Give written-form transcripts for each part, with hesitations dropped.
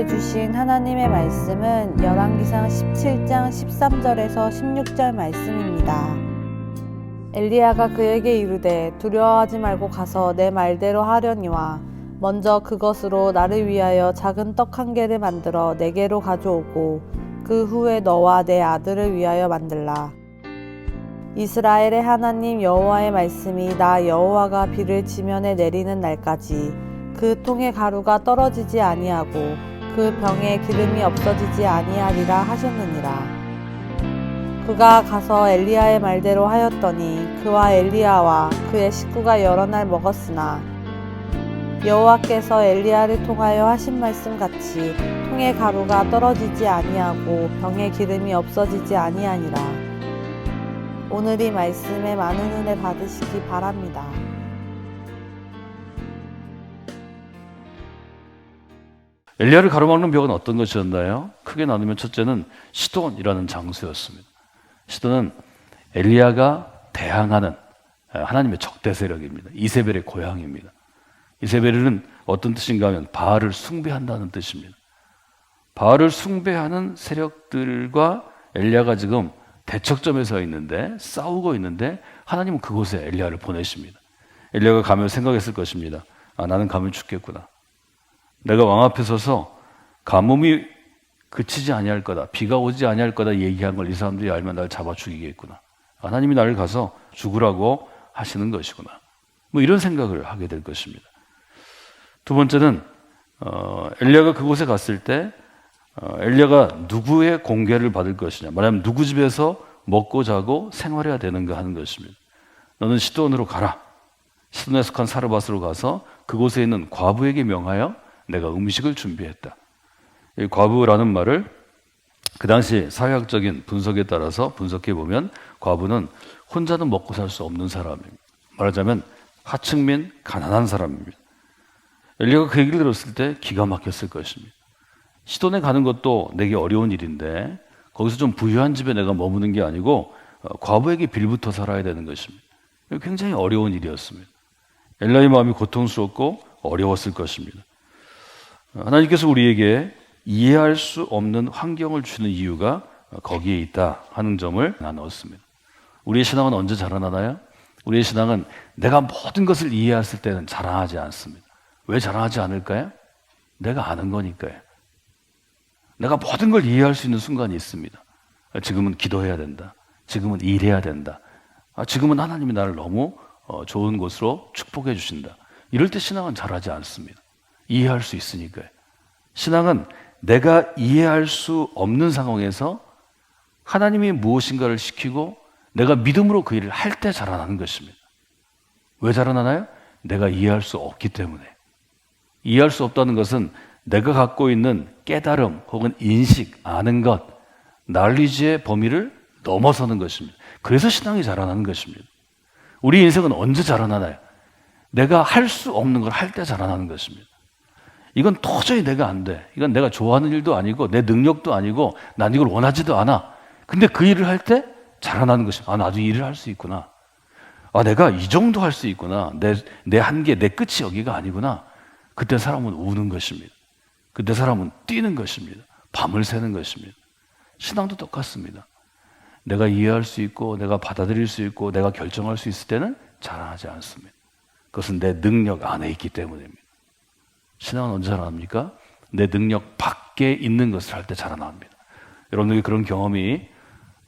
우리에게 주신 하나님의 말씀은 열왕기상 17장 13절에서 16절 말씀입니다. 엘리야가 그에게 이르되 두려워하지 말고 가서 내 말대로 하려니와 먼저 그것으로 나를 위하여 작은 떡 한 개를 만들어 내게로 가져오고 그 후에 너와 내 아들을 위하여 만들라. 이스라엘의 하나님 여호와의 말씀이 나 여호와가 비를 지면에 내리는 날까지 그 통에 가루가 떨어지지 아니하고 그 병에 기름이 없어지지 아니하리라 하셨느니라. 그가 가서 엘리야의 말대로 하였더니 그와 엘리야와 그의 식구가 여러 날 먹었으나 여호와께서 엘리야를 통하여 하신 말씀 같이 통에 가루가 떨어지지 아니하고 병에 기름이 없어지지 아니하니라. 오늘 이 말씀에 많은 은혜 받으시기 바랍니다. 엘리야를 가로막는 벽은 어떤 것이었나요? 크게 나누면 첫째는 시돈이라는 장소였습니다. 시돈은 엘리야가 대항하는 하나님의 적대 세력입니다. 이세벨의 고향입니다. 이세벨은 어떤 뜻인가 하면 바알을 숭배한다는 뜻입니다. 바알을 숭배하는 세력들과 엘리야가 지금 대척점에 서 있는데 싸우고 있는데 하나님은 그곳에 엘리야를 보내십니다. 엘리야가 가면 생각했을 것입니다. 나는 가면 죽겠구나. 내가 왕 앞에 서서 가뭄이 그치지 아니할 거다, 비가 오지 아니할 거다 얘기한 걸 이 사람들이 알면 나를 잡아 죽이겠구나. 하나님이 나를 가서 죽으라고 하시는 것이구나. 이런 생각을 하게 될 것입니다. 두 번째는 엘리야가 그곳에 갔을 때 엘리야가 누구의 공개를 받을 것이냐, 말하면 누구 집에서 먹고 자고 생활해야 되는가 하는 것입니다. 너는 시돈으로 가라. 시돈에 속한 사르밧으로 가서 그곳에 있는 과부에게 명하여 내가 음식을 준비했다. 이 과부라는 말을 그 당시 사회학적인 분석에 따라서 분석해 보면 과부는 혼자는 먹고 살 수 없는 사람입니다. 말하자면 하층민 가난한 사람입니다. 엘리야가 그 얘기를 들었을 때 기가 막혔을 것입니다. 시돈에 가는 것도 내게 어려운 일인데 거기서 좀 부유한 집에 내가 머무는 게 아니고 과부에게 빌부터 살아야 되는 것입니다. 굉장히 어려운 일이었습니다. 엘리야의 마음이 고통스럽고 어려웠을 것입니다. 하나님께서 우리에게 이해할 수 없는 환경을 주는 이유가 거기에 있다 하는 점을 나눴습니다. 우리의 신앙은 언제 자라나나요? 우리의 신앙은 내가 모든 것을 이해했을 때는 자라나지 않습니다. 왜 자라나지 않을까요? 내가 아는 거니까요. 내가 모든 걸 이해할 수 있는 순간이 있습니다. 지금은 기도해야 된다. 지금은 일해야 된다. 지금은 하나님이 나를 너무 좋은 곳으로 축복해 주신다. 이럴 때 신앙은 자라지 않습니다. 이해할 수 있으니까요. 신앙은 내가 이해할 수 없는 상황에서 하나님이 무엇인가를 시키고 내가 믿음으로 그 일을 할 때 자라나는 것입니다. 왜 자라나나요? 내가 이해할 수 없기 때문에. 이해할 수 없다는 것은 내가 갖고 있는 깨달음 혹은 인식, 아는 것, 날리지의 범위를 넘어서는 것입니다. 그래서 신앙이 자라나는 것입니다. 우리 인생은 언제 자라나나요? 내가 할 수 없는 걸 할 때 자라나는 것입니다. 이건 도저히 내가 안 돼. 이건 내가 좋아하는 일도 아니고 내 능력도 아니고 난 이걸 원하지도 않아. 근데 그 일을 할 때 자라나는 것입니다. 나도 이 일을 할 수 있구나. 내가 이 정도 할 수 있구나. 내 한계, 내 끝이 여기가 아니구나. 그때 사람은 우는 것입니다. 그때 사람은 뛰는 것입니다. 밤을 새는 것입니다. 신앙도 똑같습니다. 내가 이해할 수 있고 내가 받아들일 수 있고 내가 결정할 수 있을 때는 자라나지 않습니다. 그것은 내 능력 안에 있기 때문입니다. 신앙은 언제 자라납니까? 내 능력 밖에 있는 것을 할 때 자라납니다. 여러분들이 그런 경험이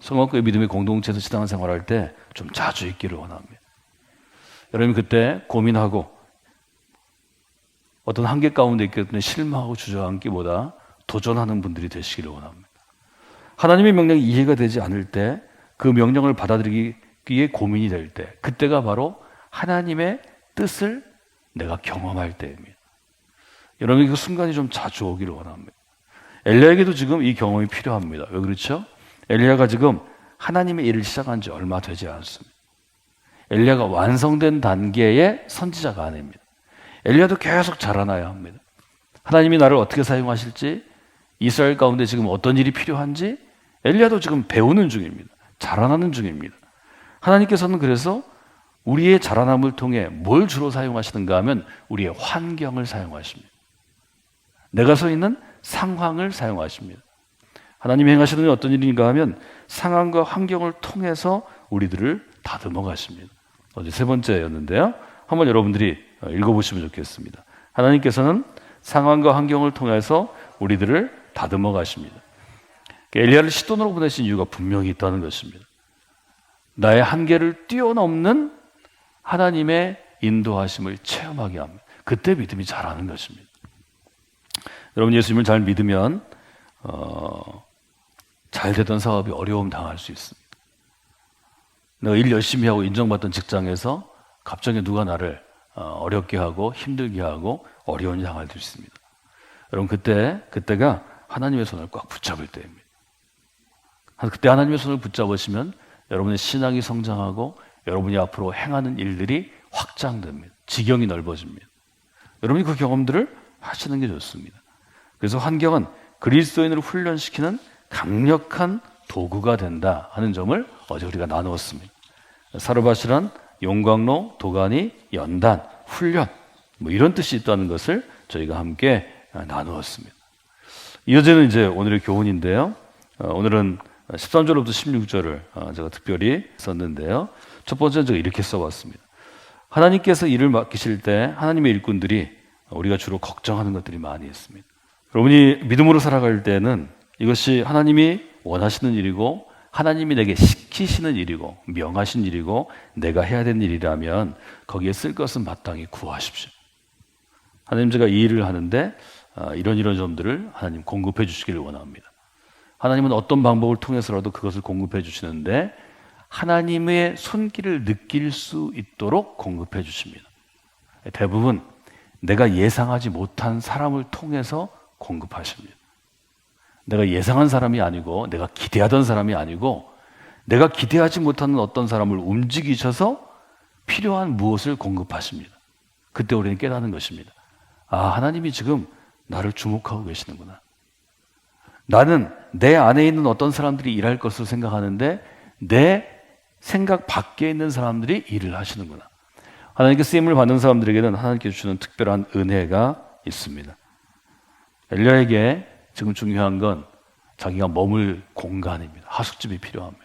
성악교회 믿음의 공동체에서 신앙생활할 때 좀 자주 있기를 원합니다. 여러분 그때 고민하고 어떤 한계 가운데 있기 때문에 실망하고 주저앉기보다 도전하는 분들이 되시기를 원합니다. 하나님의 명령이 이해가 되지 않을 때 그 명령을 받아들이기에 고민이 될 때 그때가 바로 하나님의 뜻을 내가 경험할 때입니다. 여러분 그 순간이 좀 자주 오기를 원합니다. 엘리야에게도 지금 이 경험이 필요합니다. 왜 그렇죠? 엘리야가 지금 하나님의 일을 시작한 지 얼마 되지 않습니다. 엘리야가 완성된 단계의 선지자가 아닙니다. 엘리야도 계속 자라나야 합니다. 하나님이 나를 어떻게 사용하실지, 이스라엘 가운데 지금 어떤 일이 필요한지 엘리야도 지금 배우는 중입니다. 자라나는 중입니다. 하나님께서는 그래서 우리의 자라남을 통해 뭘 주로 사용하시는가 하면 우리의 환경을 사용하십니다. 내가 서 있는 상황을 사용하십니다. 하나님이 행하시는 일은 어떤 일인가 하면 상황과 환경을 통해서 우리들을 다듬어 가십니다. 어제 세 번째였는데요. 한번 여러분들이 읽어보시면 좋겠습니다. 하나님께서는 상황과 환경을 통해서 우리들을 다듬어 가십니다. 엘리야를 시돈으로 보내신 이유가 분명히 있다는 것입니다. 나의 한계를 뛰어넘는 하나님의 인도하심을 체험하게 합니다. 그때 믿음이 자라는 것입니다. 여러분 예수님을 잘 믿으면 잘 되던 사업이 어려움 당할 수 있습니다. 내가 일 열심히 하고 인정받던 직장에서 갑자기 누가 나를 어렵게 하고 힘들게 하고 어려운 일이 당할 수 있습니다. 여러분 그때가 하나님의 손을 꽉 붙잡을 때입니다. 그때 하나님의 손을 붙잡으시면 여러분의 신앙이 성장하고 여러분이 앞으로 행하는 일들이 확장됩니다. 지경이 넓어집니다. 여러분이 그 경험들을 하시는 게 좋습니다. 그래서 환경은 그리스도인으로 훈련시키는 강력한 도구가 된다 하는 점을 어제 우리가 나누었습니다. 사르밧이란 용광로, 도가니, 연단, 훈련 이런 뜻이 있다는 것을 저희가 함께 나누었습니다. 이어지는 이제 오늘의 교훈인데요. 오늘은 13절부터 16절을 제가 특별히 썼는데요. 첫 번째는 제가 이렇게 써봤습니다. 하나님께서 일을 맡기실 때 하나님의 일꾼들이 우리가 주로 걱정하는 것들이 많이 있습니다. 여러분이 믿음으로 살아갈 때는 이것이 하나님이 원하시는 일이고 하나님이 내게 시키시는 일이고 명하신 일이고 내가 해야 되는 일이라면 거기에 쓸 것은 마땅히 구하십시오. 하나님 제가 이 일을 하는데 이런 점들을 하나님 공급해 주시기를 원합니다. 하나님은 어떤 방법을 통해서라도 그것을 공급해 주시는데 하나님의 손길을 느낄 수 있도록 공급해 주십니다. 대부분 내가 예상하지 못한 사람을 통해서 공급하십니다. 내가 예상한 사람이 아니고 내가 기대하던 사람이 아니고 내가 기대하지 못하는 어떤 사람을 움직이셔서 필요한 무엇을 공급하십니다. 그때 우리는 깨닫는 것입니다. 하나님이 지금 나를 주목하고 계시는구나. 나는 내 안에 있는 어떤 사람들이 일할 것으로 생각하는데 내 생각 밖에 있는 사람들이 일을 하시는구나. 하나님께 쓰임을 받는 사람들에게는 하나님께 주시는 특별한 은혜가 있습니다. 엘리야에게 지금 중요한 건 자기가 머물 공간입니다. 하숙집이 필요합니다.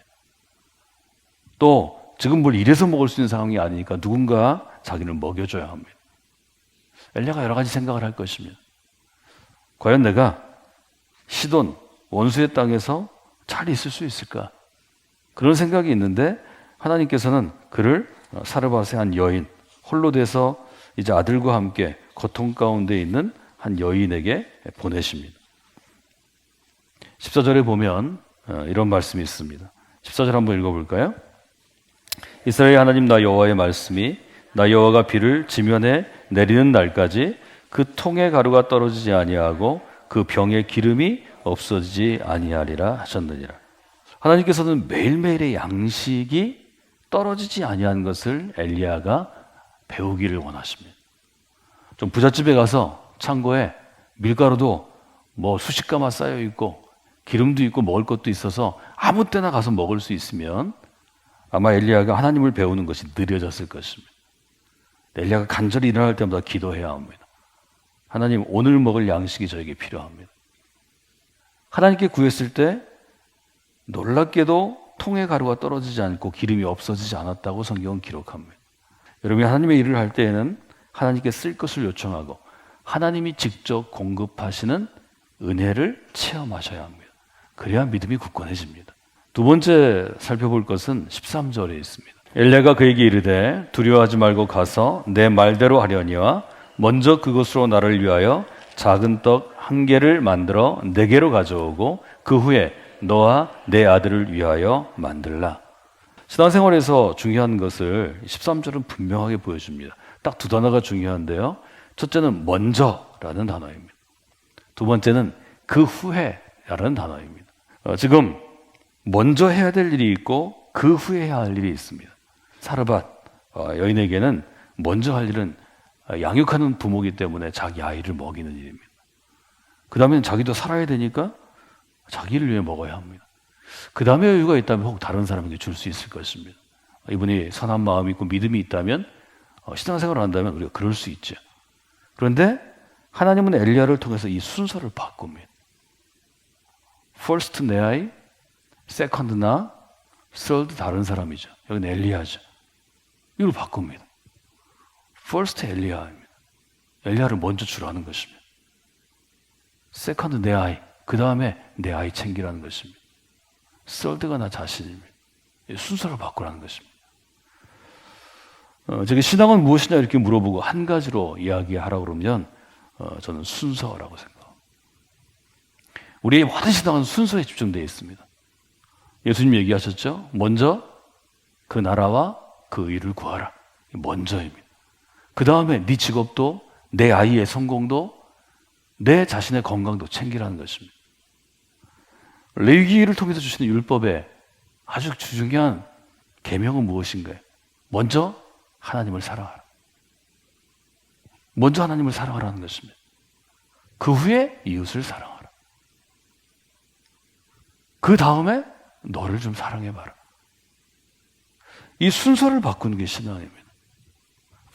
또 지금 뭘 이래서 먹을 수 있는 상황이 아니니까 누군가 자기를 먹여줘야 합니다. 엘리야가 여러 가지 생각을 할 것입니다. 과연 내가 시돈 원수의 땅에서 잘 있을 수 있을까? 그런 생각이 있는데 하나님께서는 그를 사르밧의 한 여인, 홀로 돼서 이제 아들과 함께 고통 가운데 있는 한 여인에게 보내십니다. 14절에 보면 이런 말씀이 있습니다. 14절 한번 읽어볼까요? 이스라엘 하나님 나 여호와의 말씀이 나 여호와가 비를 지면에 내리는 날까지 그 통의 가루가 떨어지지 아니하고 그 병의 기름이 없어지지 아니하리라 하셨느니라. 하나님께서는 매일매일의 양식이 떨어지지 아니한 것을 엘리야가 배우기를 원하십니다. 좀 부잣집에 가서 창고에 밀가루도 수십 가마 쌓여 있고 기름도 있고 먹을 것도 있어서 아무 때나 가서 먹을 수 있으면 아마 엘리야가 하나님을 배우는 것이 느려졌을 것입니다. 엘리야가 간절히 일어날 때마다 기도해야 합니다. 하나님, 오늘 먹을 양식이 저에게 필요합니다. 하나님께 구했을 때 놀랍게도 통의 가루가 떨어지지 않고 기름이 없어지지 않았다고 성경은 기록합니다. 여러분이 하나님의 일을 할 때에는 하나님께 쓸 것을 요청하고 하나님이 직접 공급하시는 은혜를 체험하셔야 합니다. 그래야 믿음이 굳건해집니다. 두 번째 살펴볼 것은 13절에 있습니다. 엘리야가 그에게 이르되 두려워하지 말고 가서 내 말대로 하려니와 먼저 그것으로 나를 위하여 작은 떡 한 개를 만들어 내게로 가져오고 그 후에 너와 내 아들을 위하여 만들라. 신앙생활에서 중요한 것을 13절은 분명하게 보여줍니다. 딱 두 단어가 중요한데요. 첫째는 먼저라는 단어입니다. 두 번째는 그 후에라는 단어입니다. 지금 먼저 해야 될 일이 있고 그 후에 해야 할 일이 있습니다. 사르밧 여인에게는 먼저 할 일은 양육하는 부모이기 때문에 자기 아이를 먹이는 일입니다. 그 다음에는 자기도 살아야 되니까 자기를 위해 먹어야 합니다. 그 다음에 여유가 있다면 혹 다른 사람에게 줄 수 있을 것입니다. 이분이 선한 마음이 있고 믿음이 있다면 신앙생활을 한다면 우리가 그럴 수 있죠. 그런데 하나님은 엘리야를 통해서 이 순서를 바꿉니다. First 내 아이, Second 나, Third 다른 사람이죠. 여기는 엘리야죠. 이걸 바꿉니다. First 엘리야입니다. 엘리야를 먼저 주라는 것입니다. Second 내 아이, 그 다음에 내 아이 챙기라는 것입니다. Third가 나 자신입니다. 순서를 바꾸라는 것입니다. 제가 신앙은 무엇이냐 이렇게 물어보고 한 가지로 이야기하라고 그러면 저는 순서라고 생각합니다. 우리의 모든 신앙은 순서에 집중되어 있습니다. 예수님 얘기하셨죠? 먼저 그 나라와 그 의를 구하라. 먼저입니다. 그 다음에 네 직업도 내 아이의 성공도 내 자신의 건강도 챙기라는 것입니다. 레위기를 통해서 주시는 율법의 아주 중요한 계명은 무엇인가요? 먼저 하나님을 사랑하라. 먼저 하나님을 사랑하라는 것입니다. 그 후에 이웃을 사랑하라. 그 다음에 너를 좀 사랑해봐라. 이 순서를 바꾸는 게 신앙입니다.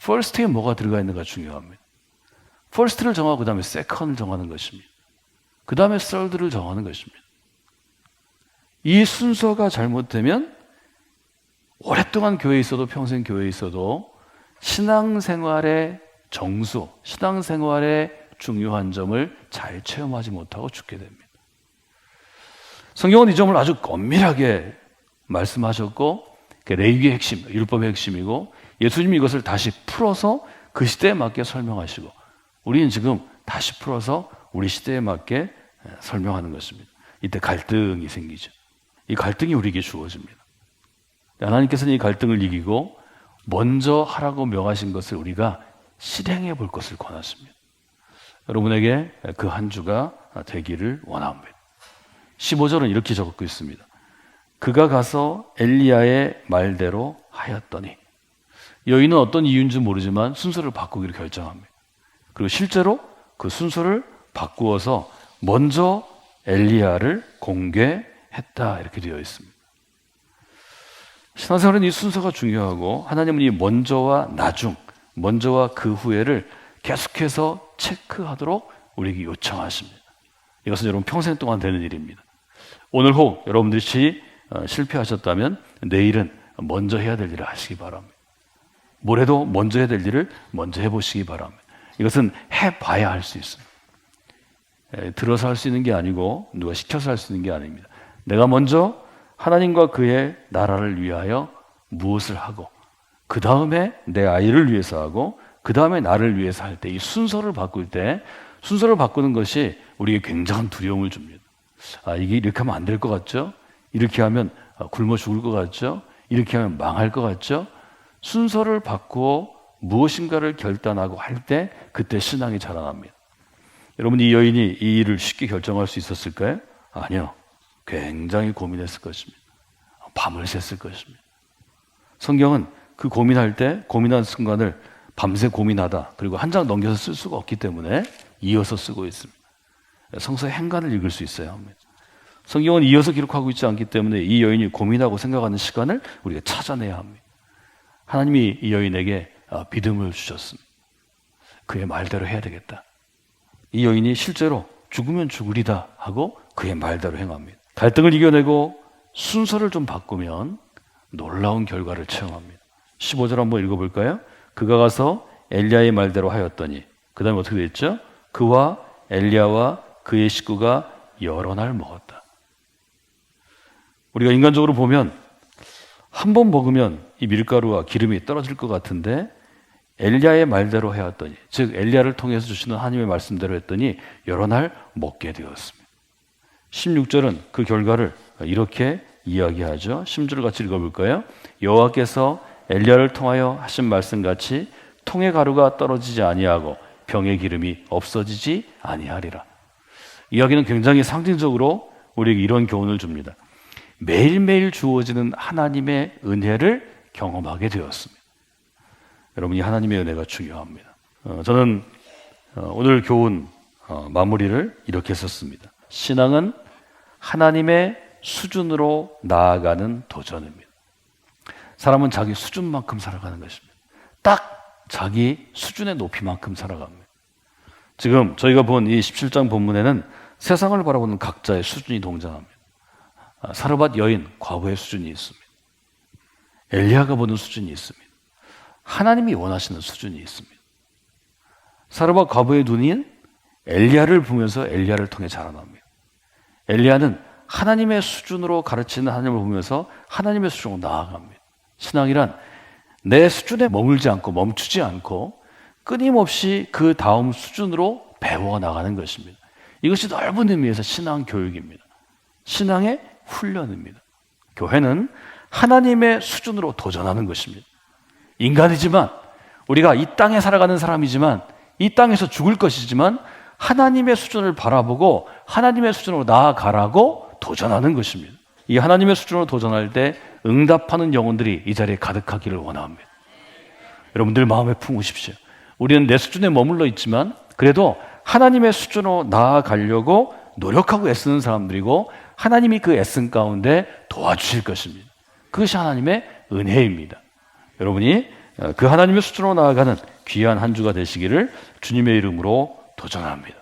First에 뭐가 들어가 있는가 중요합니다. First를 정하고 그 다음에 Second을 정하는 것입니다. 그 다음에 Third를 정하는 것입니다. 이 순서가 잘못되면 오랫동안 교회에 있어도 평생 교회에 있어도 신앙생활의 정수, 신앙생활의 중요한 점을 잘 체험하지 못하고 죽게 됩니다. 성경은 이 점을 아주 엄밀하게 말씀하셨고 레위기의 핵심, 율법의 핵심이고 예수님이 이것을 다시 풀어서 그 시대에 맞게 설명하시고 우리는 지금 다시 풀어서 우리 시대에 맞게 설명하는 것입니다. 이때 갈등이 생기죠. 이 갈등이 우리에게 주어집니다. 하나님께서는 이 갈등을 이기고 먼저 하라고 명하신 것을 우리가 실행해 볼 것을 권하십니다. 여러분에게 그 한 주가 되기를 원합니다. 15절은 이렇게 적고 있습니다. 그가 가서 엘리야의 말대로 하였더니 여인은 어떤 이유인지 모르지만 순서를 바꾸기로 결정합니다. 그리고 실제로 그 순서를 바꾸어서 먼저 엘리야를 공개했다 이렇게 되어 있습니다. 신앙생활은 이 순서가 중요하고 하나님은 이 먼저와 나중, 먼저와 그 후에를 계속해서 체크하도록 우리에게 요청하십니다. 이것은 여러분 평생 동안 되는 일입니다. 오늘 혹 여러분들이 실패하셨다면 내일은 먼저 해야 될 일을 하시기 바랍니다. 모레도 먼저 해야 될 일을 먼저 해보시기 바랍니다. 이것은 해봐야 할 수 있습니다. 들어서 할 수 있는 게 아니고 누가 시켜서 할 수 있는 게 아닙니다. 내가 먼저 하나님과 그의 나라를 위하여 무엇을 하고 그 다음에 내 아이를 위해서 하고 그 다음에 나를 위해서 할 때 이 순서를 바꿀 때 순서를 바꾸는 것이 우리에게 굉장한 두려움을 줍니다. 이게 이렇게 하면 안 될 것 같죠? 이렇게 하면 굶어 죽을 것 같죠? 이렇게 하면 망할 것 같죠? 순서를 바꾸어 무엇인가를 결단하고 할 때 그때 신앙이 자라납니다. 여러분 이 여인이 이 일을 쉽게 결정할 수 있었을까요? 아니요. 굉장히 고민했을 것입니다. 밤을 샜을 것입니다. 성경은 그 고민할 때 고민한 순간을 밤새 고민하다 그리고 한 장 넘겨서 쓸 수가 없기 때문에 이어서 쓰고 있습니다. 성서의 행간을 읽을 수 있어야 합니다. 성경은 이어서 기록하고 있지 않기 때문에 이 여인이 고민하고 생각하는 시간을 우리가 찾아내야 합니다. 하나님이 이 여인에게 믿음을 주셨습니다. 그의 말대로 해야 되겠다. 이 여인이 실제로 죽으면 죽으리다 하고 그의 말대로 행합니다. 갈등을 이겨내고 순서를 좀 바꾸면 놀라운 결과를 체험합니다. 15절 한번 읽어볼까요? 그가 가서 엘리야의 말대로 하였더니 그 다음에 어떻게 됐죠? 그와 엘리야와 그의 식구가 여러 날 먹었다. 우리가 인간적으로 보면 한 번 먹으면 이 밀가루와 기름이 떨어질 것 같은데 엘리야의 말대로 해왔더니 즉 엘리야를 통해서 주시는 하나님의 말씀대로 했더니 여러 날 먹게 되었습니다. 16절은 그 결과를 이렇게 이야기하죠. 10절 같이 읽어볼까요? 여호와께서 엘리야를 통하여 하신 말씀같이 통의 가루가 떨어지지 아니하고 병의 기름이 없어지지 아니하리라. 이야기는 굉장히 상징적으로 우리에게 이런 교훈을 줍니다. 매일매일 주어지는 하나님의 은혜를 경험하게 되었습니다. 여러분 이 하나님의 은혜가 중요합니다. 저는 오늘 교훈 마무리를 이렇게 썼습니다. 신앙은 하나님의 수준으로 나아가는 도전입니다. 사람은 자기 수준만큼 살아가는 것입니다. 딱 자기 수준의 높이만큼 살아갑니다. 지금 저희가 본 이 17장 본문에는 세상을 바라보는 각자의 수준이 동정합니다. 사르밧 여인, 과부의 수준이 있습니다. 엘리야가 보는 수준이 있습니다. 하나님이 원하시는 수준이 있습니다. 사르밧 과부의 눈인 엘리야를 보면서 엘리야를 통해 자라납니다. 엘리야는 하나님의 수준으로 가르치는 하나님을 보면서 하나님의 수준으로 나아갑니다. 신앙이란 내 수준에 머물지 않고 멈추지 않고 끊임없이 그 다음 수준으로 배워나가는 것입니다. 이것이 넓은 의미에서 신앙 교육입니다. 신앙의 훈련입니다. 교회는 하나님의 수준으로 도전하는 것입니다. 인간이지만 우리가 이 땅에 살아가는 사람이지만 이 땅에서 죽을 것이지만 하나님의 수준을 바라보고 하나님의 수준으로 나아가라고 도전하는 것입니다. 이 하나님의 수준으로 도전할 때 응답하는 영혼들이 이 자리에 가득하기를 원합니다. 여러분들 마음에 품으십시오. 우리는 내 수준에 머물러 있지만 그래도 하나님의 수준으로 나아가려고 노력하고 애쓰는 사람들이고 하나님이 그 애씀 가운데 도와주실 것입니다. 그것이 하나님의 은혜입니다. 여러분이 그 하나님의 수준으로 나아가는 귀한 한 주가 되시기를 주님의 이름으로 도전합니다.